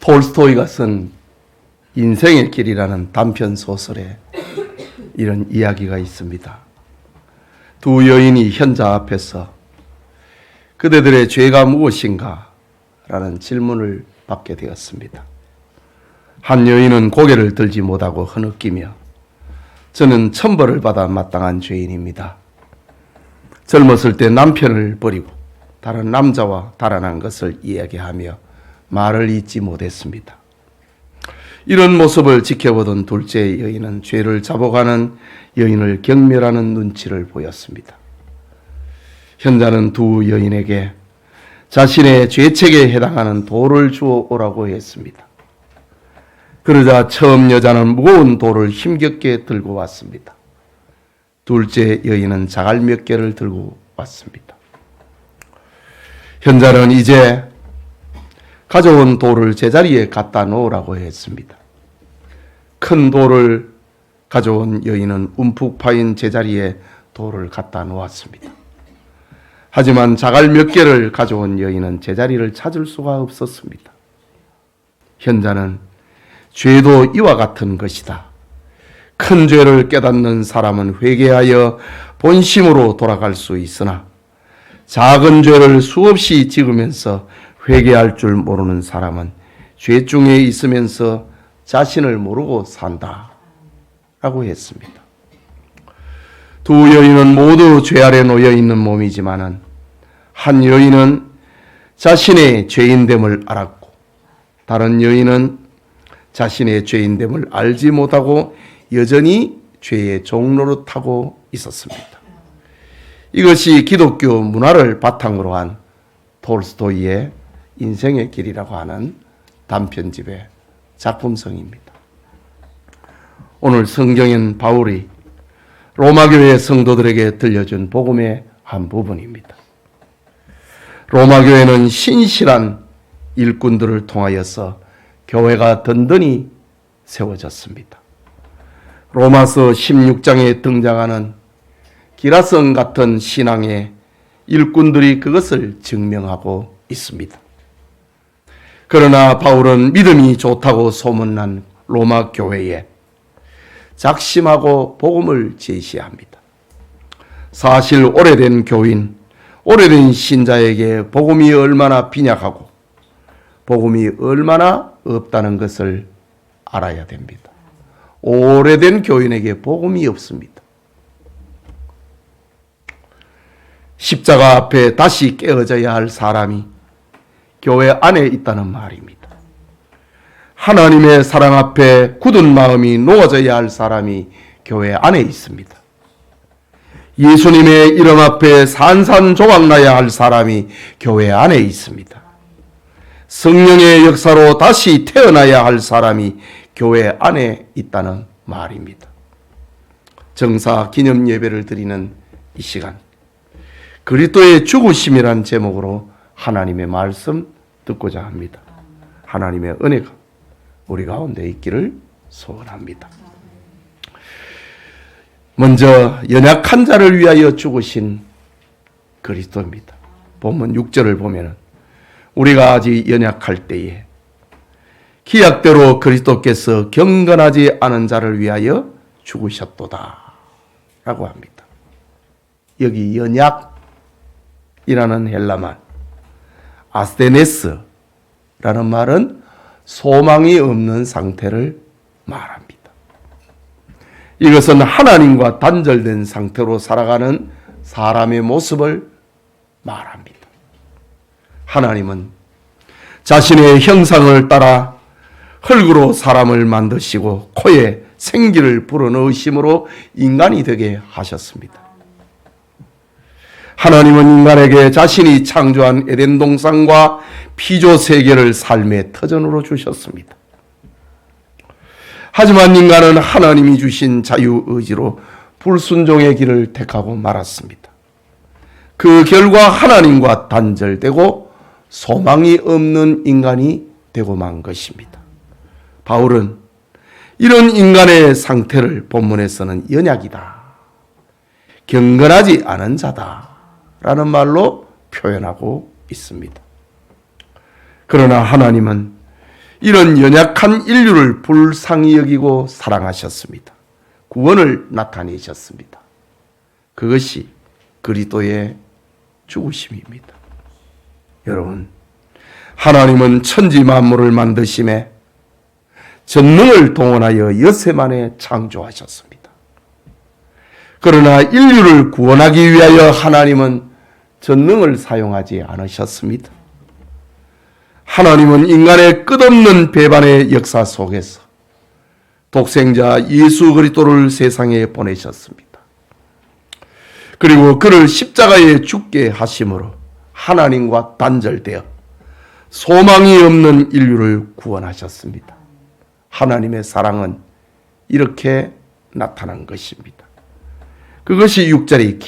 톨스토이가 쓴 인생의 길이라는 단편 소설에 이런 이야기가 있습니다. 두 여인이 현자 앞에서 그대들의 죄가 무엇인가? 라는 질문을 받게 되었습니다. 한 여인은 고개를 들지 못하고 흐느끼며 저는 천벌을 받아 마땅한 죄인입니다. 젊었을 때 남편을 버리고 다른 남자와 달아난 것을 이야기하며 말을 잇지 못했습니다. 이런 모습을 지켜보던 둘째 여인은 죄를 잡아가는 여인을 경멸하는 눈치를 보였습니다. 현자는 두 여인에게 자신의 죄책에 해당하는 돌을 주어 오라고 했습니다. 그러자 처음 여자는 무거운 돌을 힘겹게 들고 왔습니다. 둘째 여인은 자갈 몇 개를 들고 왔습니다. 현자는 이제 가져온 돌을 제자리에 갖다 놓으라고 했습니다. 큰 돌을 가져온 여인은 움푹 파인 제자리에 돌을 갖다 놓았습니다. 하지만 자갈 몇 개를 가져온 여인은 제자리를 찾을 수가 없었습니다. 현자는 죄도 이와 같은 것이다. 큰 죄를 깨닫는 사람은 회개하여 본심으로 돌아갈 수 있으나 작은 죄를 수없이 지으면서 회개할 줄 모르는 사람은 죄 중에 있으면서 자신을 모르고 산다 라고 했습니다. 두 여인은 모두 죄 아래 놓여 있는 몸이지만은 한 여인은 자신의 죄인됨을 알았고 다른 여인은 자신의 죄인됨을 알지 못하고 여전히 죄의 종노릇하고 있었습니다. 이것이 기독교 문화를 바탕으로 한 톨스토이의 인생의 길이라고 하는 단편집의 작품성입니다. 오늘 성경인 바울이 로마교회 성도들에게 들려준 복음의 한 부분입니다. 로마교회는 신실한 일꾼들을 통하여서 교회가 든든히 세워졌습니다. 로마서 16장에 등장하는 기라성 같은 신앙의 일꾼들이 그것을 증명하고 있습니다. 그러나 바울은 믿음이 좋다고 소문난 로마 교회에 작심하고 복음을 제시합니다. 사실 오래된 교인, 오래된 신자에게 복음이 얼마나 빈약하고 복음이 얼마나 없다는 것을 알아야 됩니다. 오래된 교인에게 복음이 없습니다. 십자가 앞에 다시 깨어져야 할 사람이 교회 안에 있다는 말입니다. 하나님의 사랑 앞에 굳은 마음이 놓아져야 할 사람이 교회 안에 있습니다. 예수님의 이름 앞에 산산조각나야 할 사람이 교회 안에 있습니다. 성령의 역사로 다시 태어나야 할 사람이 교회 안에 있다는 말입니다. 정사 기념 예배를 드리는 이 시간, 그리스도의 죽으심이란 제목으로 하나님의 말씀 듣고자 합니다. 하나님의 은혜가 우리 가운데 있기를 소원합니다. 먼저 연약한 자를 위하여 죽으신 그리스도입니다. 본문 6절을 보면 우리가 아직 연약할 때에 기약대로 그리스도께서 경건하지 않은 자를 위하여 죽으셨도다 라고 합니다. 여기 연약이라는 헬라말 아스테네스라는 말은 소망이 없는 상태를 말합니다. 이것은 하나님과 단절된 상태로 살아가는 사람의 모습을 말합니다. 하나님은 자신의 형상을 따라 흙으로 사람을 만드시고 코에 생기를 불어넣으심으로 인간이 되게 하셨습니다. 하나님은 인간에게 자신이 창조한 에덴 동산과 피조 세계를 삶의 터전으로 주셨습니다. 하지만 인간은 하나님이 주신 자유의지로 불순종의 길을 택하고 말았습니다. 그 결과 하나님과 단절되고 소망이 없는 인간이 되고 만 것입니다. 바울은 이런 인간의 상태를 본문에서는 연약이다, 경건하지 않은 자다 라는 말로 표현하고 있습니다. 그러나 하나님은 이런 연약한 인류를 불쌍히 여기고 사랑하셨습니다. 구원을 나타내셨습니다. 그것이 그리스도의 죽으심입니다. 여러분, 하나님은 천지 만물을 만드심에 전능을 동원하여 엿새만에 창조하셨습니다. 그러나 인류를 구원하기 위하여 하나님은 전능을 사용하지 않으셨습니다. 하나님은 인간의 끝없는 배반의 역사 속에서 독생자 예수 그리스도를 세상에 보내셨습니다. 그리고 그를 십자가에 죽게 하심으로 하나님과 단절되어 소망이 없는 인류를 구원하셨습니다. 하나님의 사랑은 이렇게 나타난 것입니다. 그것이 6절이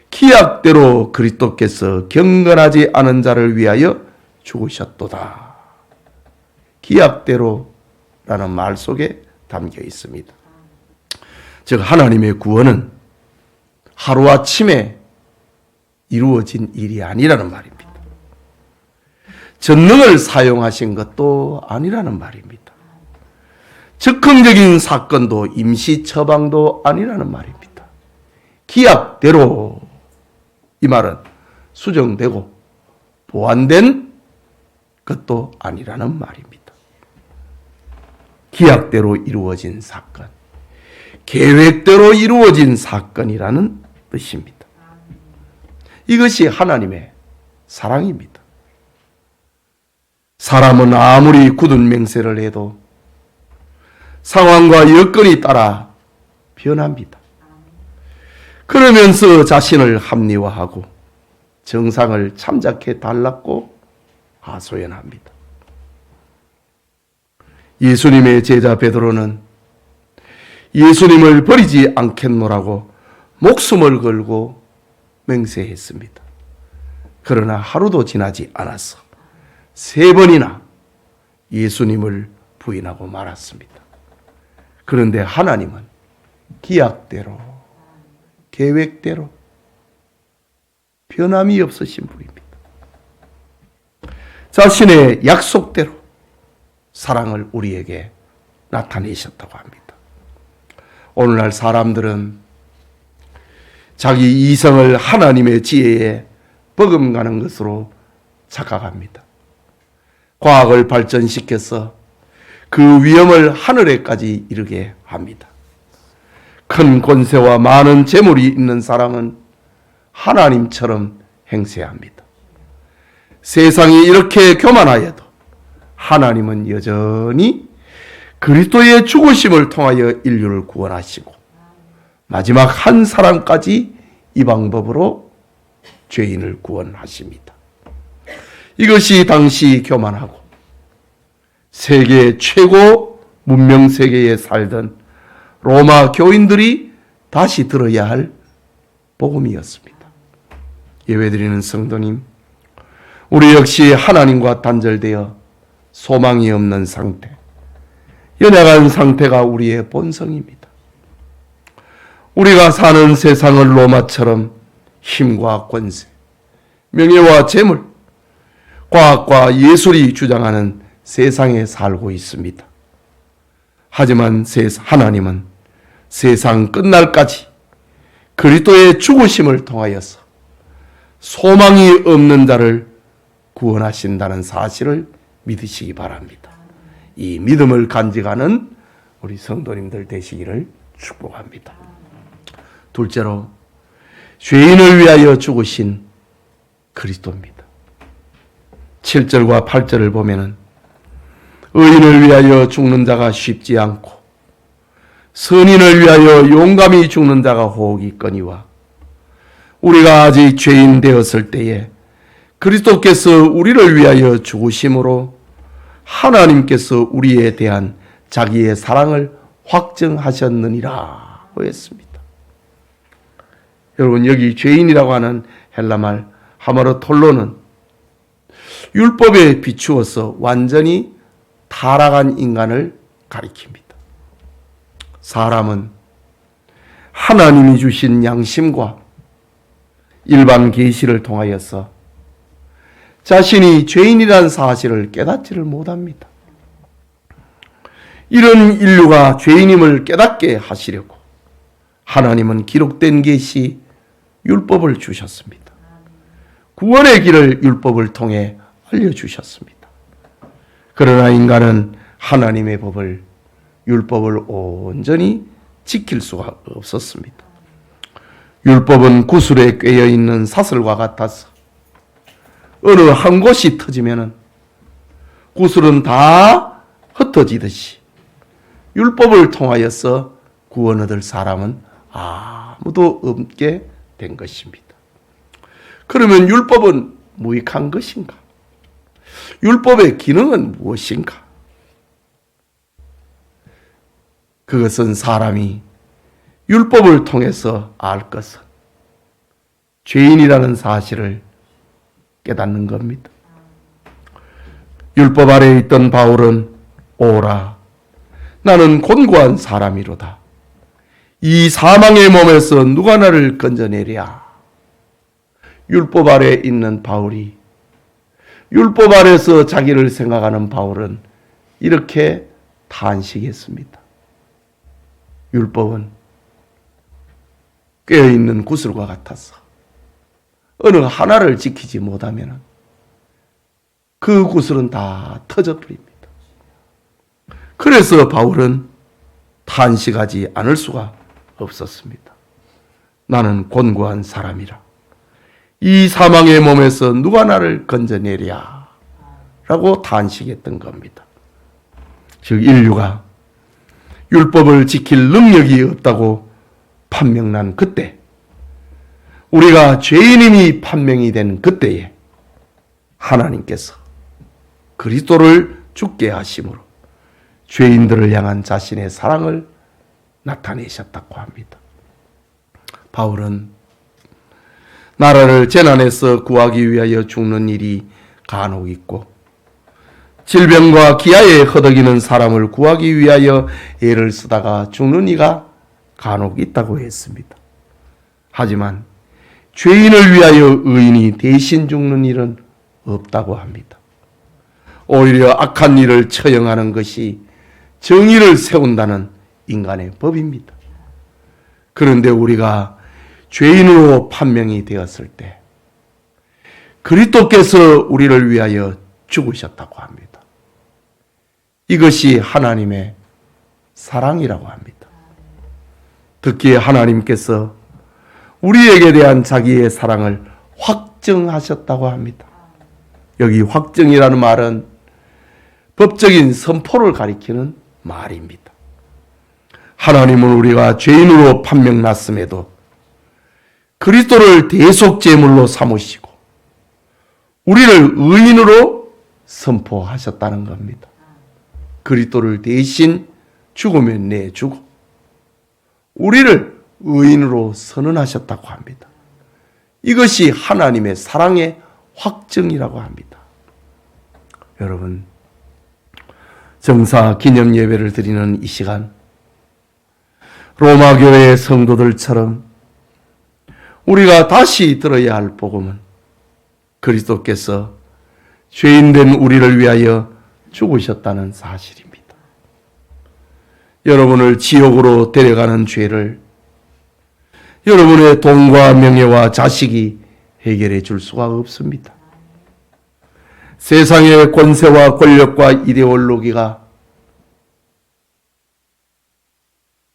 기약대로 그리스도께서 경건하지 않은 자를 위하여 죽으셨도다. 기약대로라는 말 속에 담겨 있습니다. 즉 하나님의 구원은 하루아침에 이루어진 일이 아니라는 말입니다. 전능을 사용하신 것도 아니라는 말입니다. 즉흥적인 사건도 임시 처방도 아니라는 말입니다. 기약대로, 이 말은 수정되고 보완된 것도 아니라는 말입니다. 기약대로 이루어진 사건, 계획대로 이루어진 사건이라는 뜻입니다. 이것이 하나님의 사랑입니다. 사람은 아무리 굳은 맹세를 해도 상황과 여건이 따라 변합니다. 그러면서 자신을 합리화하고 정상을 참작해 달랐고 하소연합니다. 예수님의 제자 베드로는 예수님을 버리지 않겠노라고 목숨을 걸고 맹세했습니다. 그러나 하루도 지나지 않았어 3번이나 예수님을 부인하고 말았습니다. 그런데 하나님은 기약대로, 계획대로 변함이 없으신 분입니다. 자신의 약속대로 사랑을 우리에게 나타내셨다고 합니다. 오늘날 사람들은 자기 이성을 하나님의 지혜에 버금가는 것으로 착각합니다. 과학을 발전시켜서 그 위험을 하늘에까지 이르게 합니다. 큰 권세와 많은 재물이 있는 사람은 하나님처럼 행세합니다. 세상이 이렇게 교만하여도 하나님은 여전히 그리스도의 죽으심을 통하여 인류를 구원하시고 마지막 한 사람까지 이 방법으로 죄인을 구원하십니다. 이것이 당시 교만하고 세계 최고 문명 세계에 살던 로마 교인들이 다시 들어야 할 복음이었습니다. 예배드리는 성도님, 우리 역시 하나님과 단절되어 소망이 없는 상태, 연약한 상태가 우리의 본성입니다. 우리가 사는 세상은 로마처럼 힘과 권세, 명예와 재물, 과학과 예술이 주장하는 세상에 살고 있습니다. 하지만 하나님은 세상 끝날까지 그리스도의 죽으심을 통하여서 소망이 없는 자를 구원하신다는 사실을 믿으시기 바랍니다. 이 믿음을 간직하는 우리 성도님들 되시기를 축복합니다. 둘째로, 죄인을 위하여 죽으신 그리스도입니다. 7절과 8절을 보면은 의인을 위하여 죽는 자가 쉽지 않고 선인을 위하여 용감히 죽는 자가 혹이거니와 우리가 아직 죄인 되었을 때에 그리스도께서 우리를 위하여 죽으심으로 하나님께서 우리에 대한 자기의 사랑을 확증하셨느니라 했습니다. 여러분, 여기 죄인이라고 하는 헬라말 하마르톨로는 율법에 비추어서 완전히 타락한 인간을 가리킵니다. 사람은 하나님이 주신 양심과 일반 계시를 통하여서 자신이 죄인이라는 사실을 깨닫지를 못합니다. 이런 인류가 죄인임을 깨닫게 하시려고 하나님은 기록된 계시 율법을 주셨습니다. 구원의 길을 율법을 통해 알려주셨습니다. 그러나 인간은 하나님의 법을, 율법을 온전히 지킬 수가 없었습니다. 율법은 구슬에 꿰어있는 사슬과 같아서 어느 한 곳이 터지면 구슬은 다 흩어지듯이 율법을 통하여서 구원 얻을 사람은 아무도 없게 된 것입니다. 그러면 율법은 무익한 것인가? 율법의 기능은 무엇인가? 그것은 사람이 율법을 통해서 알 것은 죄인이라는 사실을 깨닫는 겁니다. 율법 아래에 있던 바울은 오라, 나는 곤고한 사람이로다. 이 사망의 몸에서 누가 나를 건져내랴. 율법 아래에 있는 바울이, 율법 아래에서 자기를 생각하는 바울은 이렇게 탄식했습니다. 율법은 꿰어있는 구슬과 같아서 어느 하나를 지키지 못하면 그 구슬은 다 터져버립니다. 그래서 바울은 탄식하지 않을 수가 없었습니다. 나는 곤고한 사람이라. 이 사망의 몸에서 누가 나를 건져내랴 라고 탄식했던 겁니다. 즉 인류가 율법을 지킬 능력이 없다고 판명난 그때, 우리가 죄인임이 판명이 된 그때에 하나님께서 그리스도를 죽게 하심으로 죄인들을 향한 자신의 사랑을 나타내셨다고 합니다. 바울은 나라를 재난에서 구하기 위하여 죽는 일이 간혹 있고, 질병과 기아에 허덕이는 사람을 구하기 위하여 애를 쓰다가 죽는 이가 간혹 있다고 했습니다. 하지만 죄인을 위하여 의인이 대신 죽는 일은 없다고 합니다. 오히려 악한 일을 처형하는 것이 정의를 세운다는 인간의 법입니다. 그런데 우리가 죄인으로 판명이 되었을 때 그리스도께서 우리를 위하여 죽으셨다고 합니다. 이것이 하나님의 사랑이라고 합니다. 특히 하나님께서 우리에게 대한 자기의 사랑을 확정하셨다고 합니다. 여기 확정이라는 말은 법적인 선포를 가리키는 말입니다. 하나님은 우리가 죄인으로 판명났음에도 그리스도를 대속제물로 삼으시고 우리를 의인으로 선포하셨다는 겁니다. 그리스도를 대신 죽음에 내주고 우리를 의인으로 선언하셨다고 합니다. 이것이 하나님의 사랑의 확정이라고 합니다. 여러분, 정사 기념 예배를 드리는 이 시간, 로마 교회의 성도들처럼 우리가 다시 들어야 할 복음은 그리스도께서 죄인된 우리를 위하여 죽으셨다는 사실입니다. 여러분을 지옥으로 데려가는 죄를 여러분의 돈과 명예와 자식이 해결해 줄 수가 없습니다. 세상의 권세와 권력과 이데올로기가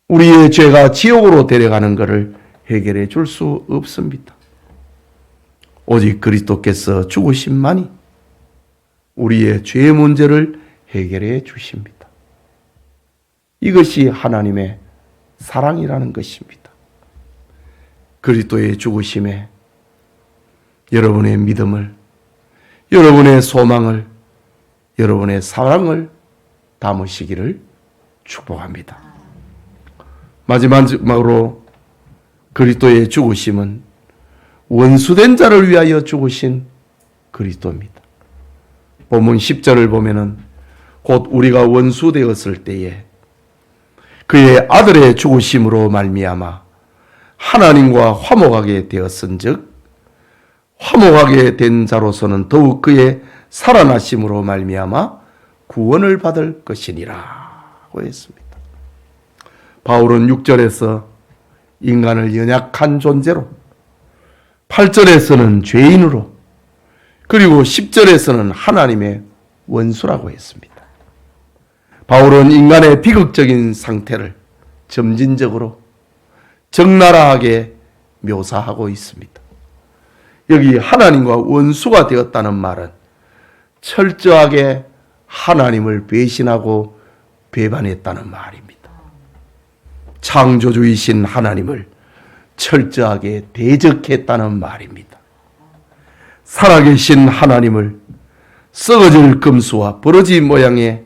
우리의 죄가 지옥으로 데려가는 것을 해결해 줄 수 없습니다. 오직 그리스도께서 죽으심만이 우리의 죄의 문제를 해결해 주십니다. 이것이 하나님의 사랑이라는 것입니다. 그리스도의 죽으심에 여러분의 믿음을, 여러분의 소망을, 여러분의 사랑을 담으시기를 축복합니다. 마지막으로 그리스도의 죽으심은 원수된 자를 위하여 죽으신 그리스도입니다. 본문 10절을 보면은 곧 우리가 원수 되었을 때에 그의 아들의 죽으심으로 말미암아 하나님과 화목하게 되었은즉 화목하게 된 자로서는 더욱 그의 살아나심으로 말미암아 구원을 받을 것이니라고 했습니다. 바울은 6절에서 인간을 연약한 존재로, 8절에서는 죄인으로, 그리고 10절에서는 하나님의 원수라고 했습니다. 바울은 인간의 비극적인 상태를 점진적으로 적나라하게 묘사하고 있습니다. 여기 하나님과 원수가 되었다는 말은 철저하게 하나님을 배신하고 배반했다는 말입니다. 창조주이신 하나님을 철저하게 대적했다는 말입니다. 살아계신 하나님을 썩어질 금수와 버러지 모양으로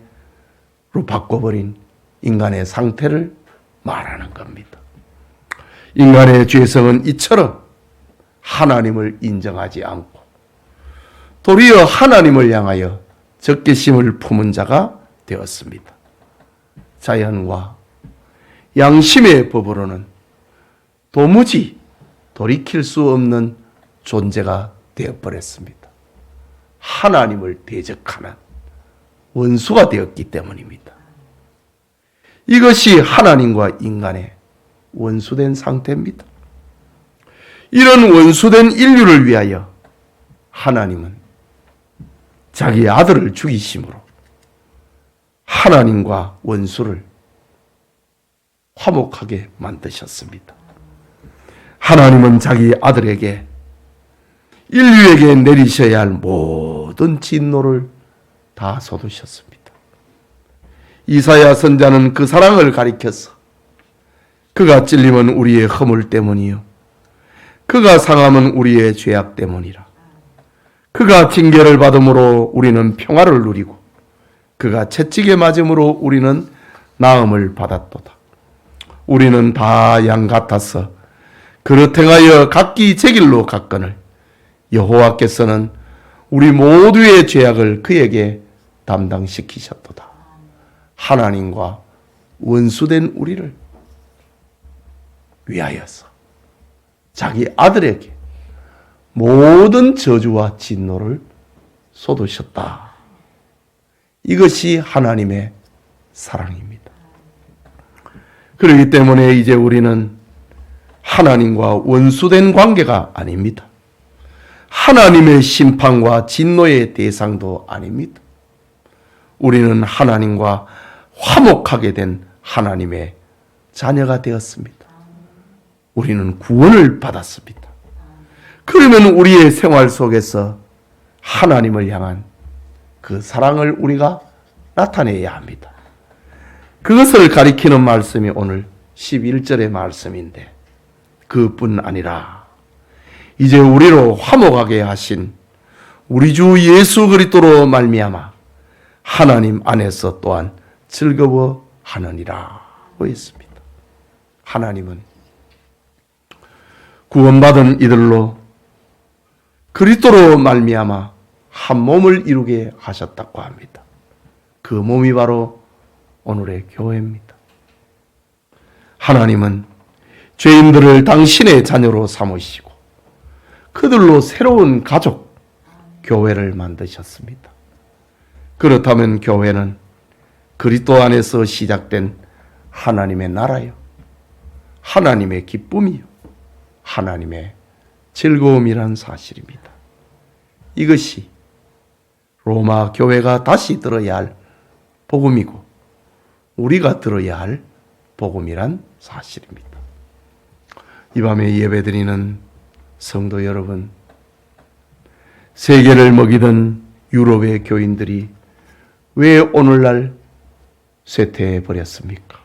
바꿔버린 인간의 상태를 말하는 겁니다. 인간의 죄성은 이처럼 하나님을 인정하지 않고 도리어 하나님을 향하여 적개심을 품은 자가 되었습니다. 자연과 양심의 법으로는 도무지 돌이킬 수 없는 존재가 되어버렸습니다. 하나님을 대적하는 원수가 되었기 때문입니다. 이것이 하나님과 인간의 원수된 상태입니다. 이런 원수된 인류를 위하여 하나님은 자기 아들을 죽이심으로 하나님과 원수를 화목하게 만드셨습니다. 하나님은 자기 아들에게 인류에게 내리셔야 할 모든 진노를 다 쏟으셨습니다. 이사야 선자는 그 사랑을 가리켜서 그가 찔림은 우리의 허물 때문이요 그가 상함은 우리의 죄악 때문이라. 그가 징계를 받음으로 우리는 평화를 누리고 그가 채찍에 맞음으로 우리는 나음을 받았도다. 우리는 다 양 같아서 그릇 행하여 각기 제 길로 갔거늘 여호와께서는 우리 모두의 죄악을 그에게 담당시키셨도다. 하나님과 원수된 우리를 위하여서 자기 아들에게 모든 저주와 진노를 쏟으셨다. 이것이 하나님의 사랑입니다. 그렇기 때문에 이제 우리는 하나님과 원수된 관계가 아닙니다. 하나님의 심판과 진노의 대상도 아닙니다. 우리는 하나님과 화목하게 된 하나님의 자녀가 되었습니다. 우리는 구원을 받았습니다. 그러면 우리의 생활 속에서 하나님을 향한 그 사랑을 우리가 나타내야 합니다. 그것을 가리키는 말씀이 오늘 11절의 말씀인데 그뿐 아니라 이제 우리로 화목하게 하신 우리 주 예수 그리스도로 말미암아 하나님 안에서 또한 즐거워하느니라고 했습니다. 하나님은 구원받은 이들로 그리스도로 말미암아 한 몸을 이루게 하셨다고 합니다. 그 몸이 바로 오늘의 교회입니다. 하나님은 죄인들을 당신의 자녀로 삼으시고 그들로 새로운 가족, 교회를 만드셨습니다. 그렇다면 교회는 그리스도 안에서 시작된 하나님의 나라요, 하나님의 기쁨이요, 하나님의 즐거움이란 사실입니다. 이것이 로마 교회가 다시 들어야 할 복음이고 우리가 들어야 할 복음이란 사실입니다. 이 밤에 예배드리는 성도 여러분, 세계를 먹이던 유럽의 교인들이 왜 오늘날 쇠퇴해 버렸습니까?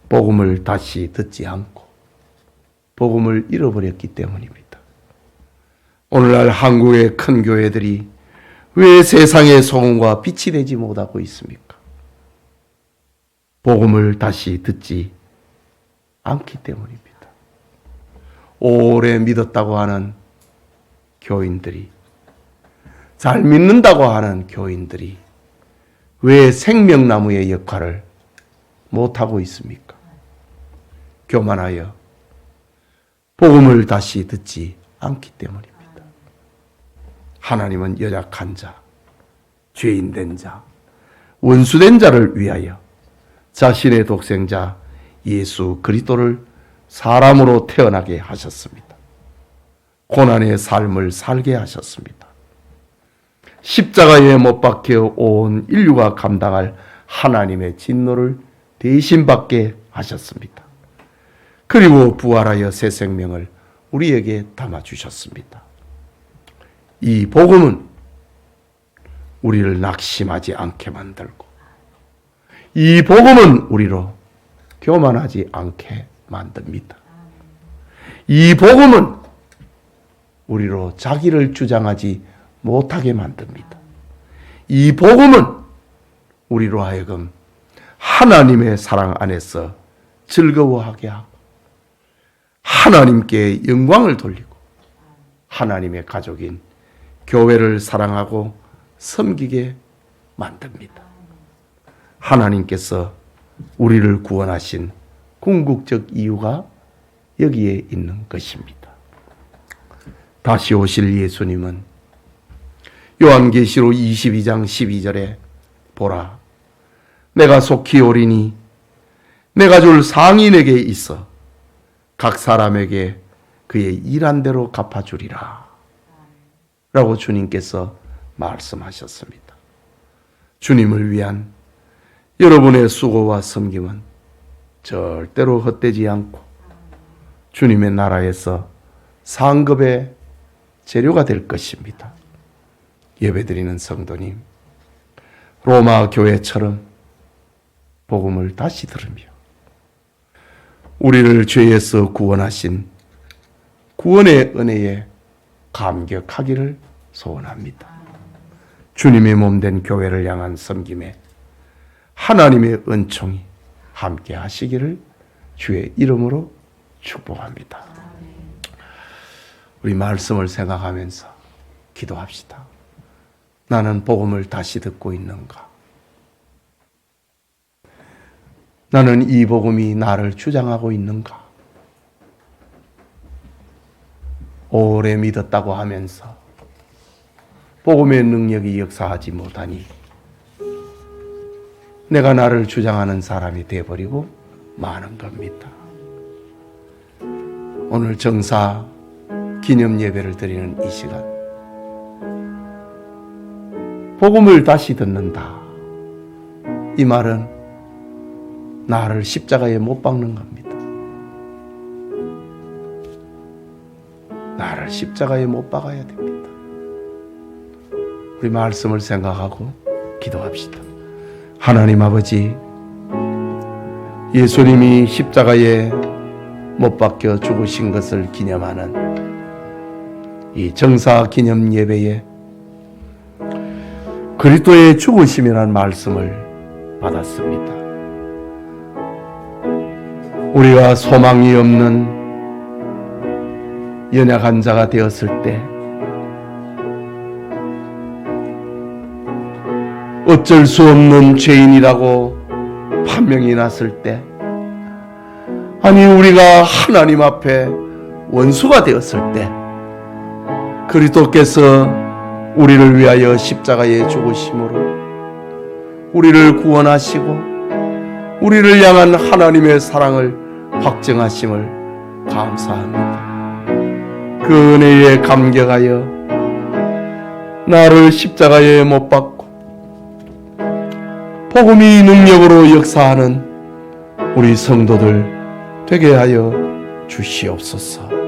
복음을 다시 듣지 않고 복음을 잃어버렸기 때문입니다. 오늘날 한국의 큰 교회들이 왜 세상의 소금과 빛이 되지 못하고 있습니까? 복음을 다시 듣지 않기 때문입니다. 오래 믿었다고 하는 교인들이, 잘 믿는다고 하는 교인들이 왜 생명나무의 역할을 못하고 있습니까? 교만하여 복음을 다시 듣지 않기 때문입니다. 하나님은 연약한 자, 죄인된 자, 원수된 자를 위하여 자신의 독생자 예수 그리스도를 사람으로 태어나게 하셨습니다. 고난의 삶을 살게 하셨습니다. 십자가에 못 박혀 온 인류가 감당할 하나님의 진노를 대신 받게 하셨습니다. 그리고 부활하여 새 생명을 우리에게 담아주셨습니다. 이 복음은 우리를 낙심하지 않게 만들고, 이 복음은 우리로 교만하지 않게 만듭니다. 이 복음은 우리로 자기를 주장하지 못하게 만듭니다. 이 복음은 우리로 하여금 하나님의 사랑 안에서 즐거워하게 하고 하나님께 영광을 돌리고 하나님의 가족인 교회를 사랑하고 섬기게 만듭니다. 하나님께서 우리를 구원하신 궁극적 이유가 여기에 있는 것입니다. 다시 오실 예수님은 요한계시록 22장 12절에 보라, 내가 속히 오리니 내가 줄 상이 내게 있어 각 사람에게 그의 일한 대로 갚아주리라 라고 주님께서 말씀하셨습니다. 주님을 위한 여러분의 수고와 섬김은 절대로 헛되지 않고 주님의 나라에서 상급의 재료가 될 것입니다. 예배드리는 성도님, 로마 교회처럼 복음을 다시 들으며 우리를 죄에서 구원하신 구원의 은혜에 감격하기를 소원합니다. 주님의 몸된 교회를 향한 섬김에 하나님의 은총이 함께 하시기를 주의 이름으로 축복합니다. 우리 말씀을 생각하면서 기도합시다. 나는 복음을 다시 듣고 있는가? 나는 이 복음이 나를 주장하고 있는가? 오래 믿었다고 하면서 복음의 능력이 역사하지 못하니 내가 나를 주장하는 사람이 되어버리고 마는 겁니다. 오늘 정사 기념 예배를 드리는 이 시간, 복음을 다시 듣는다. 이 말은 나를 십자가에 못 박는 겁니다. 나를 십자가에 못 박아야 됩니다. 우리 말씀을 생각하고 기도합시다. 하나님 아버지, 예수님이 십자가에 못 박혀 죽으신 것을 기념하는 이 정사 기념 예배에 그리스도의 죽으심이라는 말씀을 받았습니다. 우리가 소망이 없는 연약한 자가 되었을 때, 어쩔 수 없는 죄인이라고 판명이 났을 때, 아니 우리가 하나님 앞에 원수가 되었을 때 그리스도께서 우리를 위하여 십자가에 죽으심으로 우리를 구원하시고 우리를 향한 하나님의 사랑을 확증하심을 감사합니다. 그 은혜에 감격하여 나를 십자가에 못 박고 복음이 능력으로 역사하는 우리 성도들 되게 하여 주시옵소서.